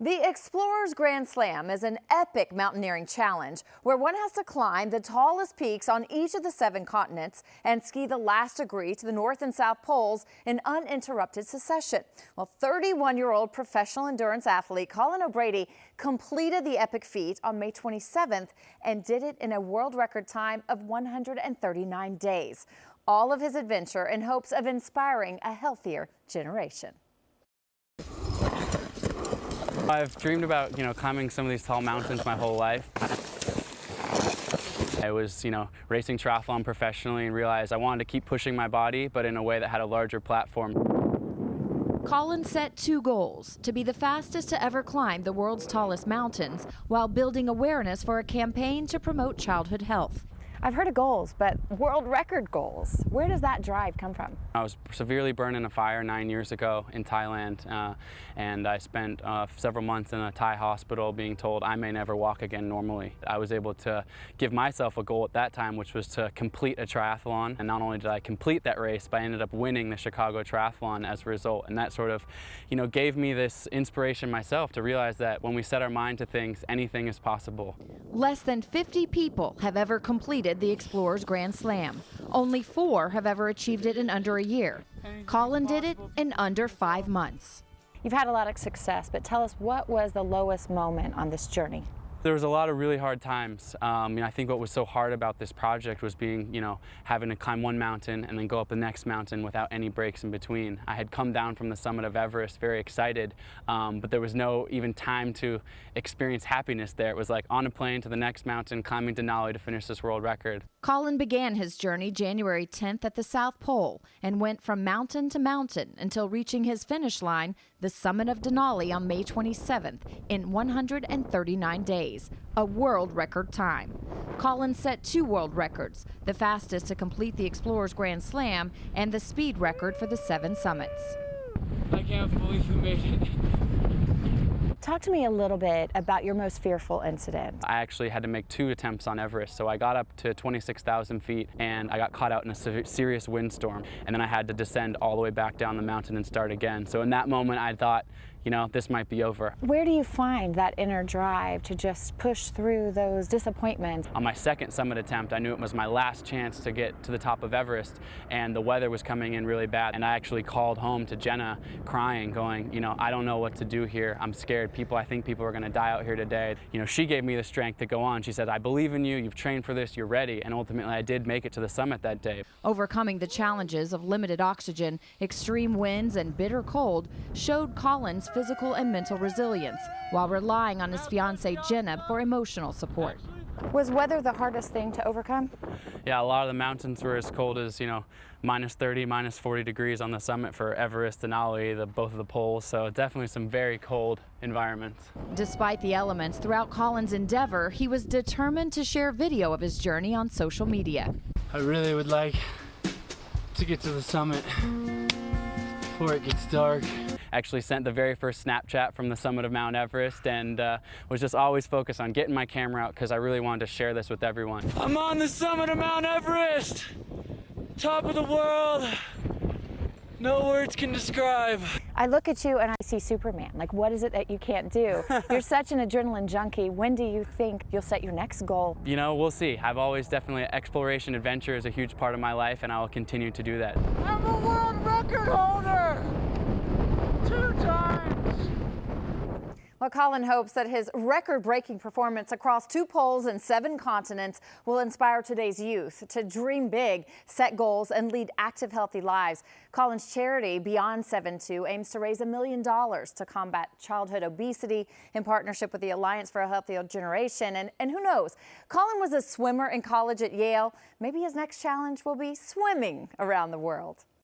The Explorers Grand Slam is an epic mountaineering challenge where one has to climb the tallest peaks on each of the 7 continents and ski the last degree to the North and South Poles in uninterrupted succession. Well, 31-year-old professional endurance athlete Colin O'Brady completed the epic feat on May 27th and did it in a world record time of 139 days. All of his adventure in hopes of inspiring a healthier generation. I've dreamed about, climbing some of these tall mountains my whole life. I was, racing triathlon professionally and realized I wanted to keep pushing my body, but in a way that had a larger platform. Colin set 2 goals: to be the fastest to ever climb the world's tallest mountains while building awareness for a campaign to promote childhood health. I've heard of goals, but world record goals. Where does that drive come from? I was severely burned in a fire 9 years ago in Thailand, and I spent several months in a Thai hospital being told I may never walk again normally. I was able to give myself a goal at that time, which was to complete a triathlon, and not only did I complete that race, but I ended up winning the Chicago Triathlon as a result, and that sort of, gave me this inspiration myself to realize that when we set our mind to things, anything is possible. Less than 50 people have ever completed the Explorers Grand Slam. Only 4 have ever achieved it in under a year. Colin did it in under 5 months. You've had a lot of success, but tell us, what was the lowest moment on this journey? There was a lot of really hard times. I think what was so hard about this project was being, having to climb one mountain and then go up the next mountain without any breaks in between. I had come down from the summit of Everest very excited, but there was no even time to experience happiness there. It was like on a plane to the next mountain, climbing Denali to finish this world record. Colin began his journey January 10th at the South Pole and went from mountain to mountain until reaching his finish line, the summit of Denali, on May 27th in 139 days, a world record time. Colin set 2 world records, the fastest to complete the Explorers Grand Slam and the speed record for the 7 summits. I can't believe we made it. Talk to me a little bit about your most fearful incident. I actually had to make 2 attempts on Everest, so I got up to 26,000 feet and I got caught out in a serious windstorm, and then I had to descend all the way back down the mountain and start again. So in that moment I thought, this might be over. Where do you find that inner drive to just push through those disappointments? On my 2nd summit attempt, I knew it was my last chance to get to the top of Everest, and the weather was coming in really bad. And I actually called home to Jenna crying, going, I don't know what to do here. I'm scared. I think people are going to die out here today. She gave me the strength to go on. She said, I believe in you. You've trained for this. You're ready. And ultimately, I did make it to the summit that day. Overcoming the challenges of limited oxygen, extreme winds, and bitter cold showed Colin's physical and mental resilience while relying on his fiancée Jenna for emotional support. Was weather the hardest thing to overcome? Yeah, a lot of the mountains were as cold as, minus 30, minus 40 degrees on the summit for Everest and Denali, both of the poles, so definitely some very cold environments. Despite the elements throughout Colin's endeavor, he was determined to share video of his journey on social media. I really would like to get to the summit before it gets dark. Actually sent the very first Snapchat from the summit of Mount Everest, and was just always focused on getting my camera out because I really wanted to share this with everyone. I'm on the summit of Mount Everest! Top of the world! No words can describe. I look at you and I see Superman. Like, what is it that you can't do? You're such an adrenaline junkie. When do you think you'll set your next goal? We'll see. I've always definitely, exploration, adventure is a huge part of my life, and I will continue to do that. I'm a world record holder! 2 times! Well, Colin hopes that his record-breaking performance across 2 poles and 7 continents will inspire today's youth to dream big, set goals, and lead active, healthy lives. Colin's charity, Beyond 7-2, aims to raise $1 million to combat childhood obesity in partnership with the Alliance for a Healthier Generation. And who knows? Colin was a swimmer in college at Yale. Maybe his next challenge will be swimming around the world.